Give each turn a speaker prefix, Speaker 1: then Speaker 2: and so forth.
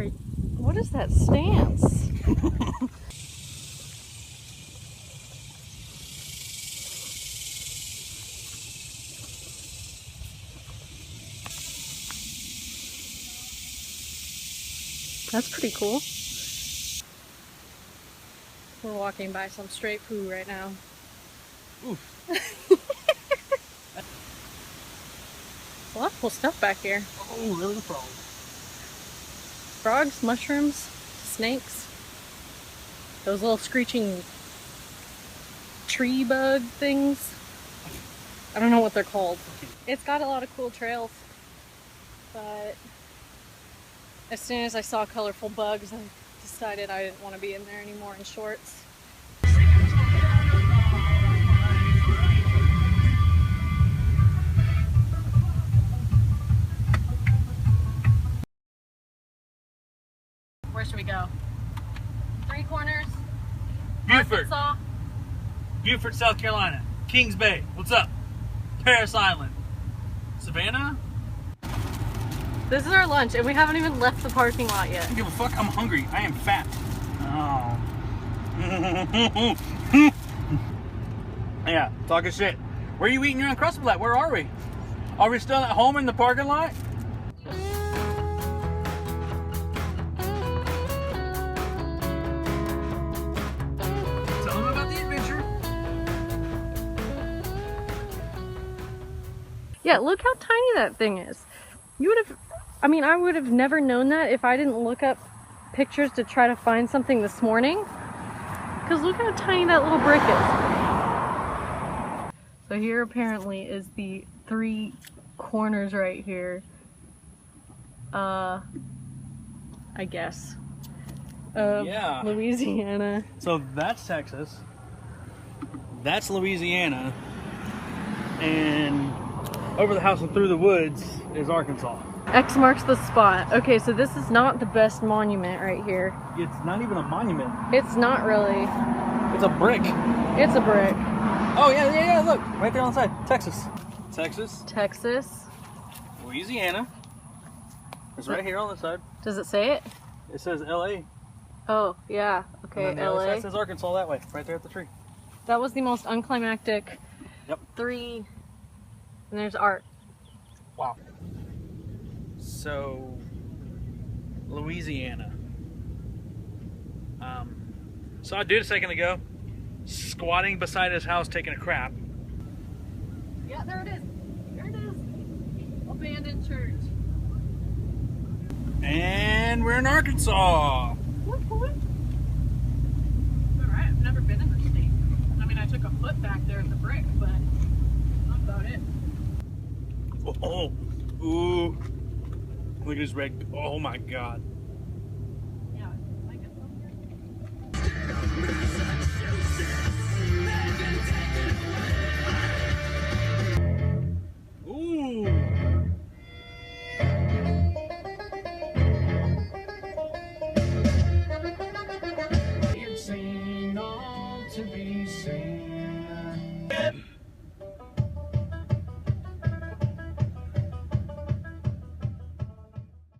Speaker 1: What is that stance? That's pretty cool. We're walking by some straight poo right now.
Speaker 2: Oof.
Speaker 1: A lot of cool stuff back here.
Speaker 2: Oh, really? The frog.
Speaker 1: Frogs, mushrooms, snakes. Those little screeching tree bug things. I don't know what they're called. It's got a lot of cool trails, but as soon as I saw colorful bugs, I decided I didn't want to be in there anymore in shorts. Where should we go? Three Corners?
Speaker 2: Beaufort.
Speaker 1: Arkansas?
Speaker 2: Beaufort, South Carolina. Kings Bay. What's up? Paris Island. Savannah?
Speaker 1: This is our lunch, and we haven't even left the parking lot yet.
Speaker 2: I don't give a fuck. I'm hungry. I am fat. Oh. Yeah, talking shit. Where are you eating your Uncrustable at? Where are we? Are we still at home in the parking lot? Tell them about the adventure.
Speaker 1: Yeah, look how tiny that thing is. You would have, I mean, I would have never known that if I didn't look up pictures to try to find something this morning. Because look how tiny that little brick is. So here apparently is the Three Corners right here. I guess.
Speaker 2: Yeah.
Speaker 1: Louisiana.
Speaker 2: So that's Texas. That's Louisiana. And over the house and through the woods is Arkansas.
Speaker 1: X marks the spot. Okay, so this is not the best monument right here.
Speaker 2: It's not even a monument.
Speaker 1: It's not really.
Speaker 2: It's a brick.
Speaker 1: It's a brick.
Speaker 2: Oh, yeah, look. Right there on the side. Texas. Texas.
Speaker 1: Texas.
Speaker 2: Louisiana. It's right here on the side.
Speaker 1: Does it say it?
Speaker 2: It says LA.
Speaker 1: Oh, yeah. Okay,
Speaker 2: And then the other
Speaker 1: LA.
Speaker 2: side says Arkansas that way. Right there at the tree.
Speaker 1: That was the most unclimactic
Speaker 2: Yep.
Speaker 1: three. And there's art.
Speaker 2: Wow. So, Louisiana. Saw a dude a second ago squatting beside his house taking a crap.
Speaker 1: Yeah, there it is. There it is. Abandoned church.
Speaker 2: And we're in Arkansas.
Speaker 1: Alright, I've never been in the state. I mean, I took a foot back there in the brick, but that's about it.
Speaker 2: Oh, ooh. Look at his red. Oh my God.
Speaker 1: Yeah, I like it.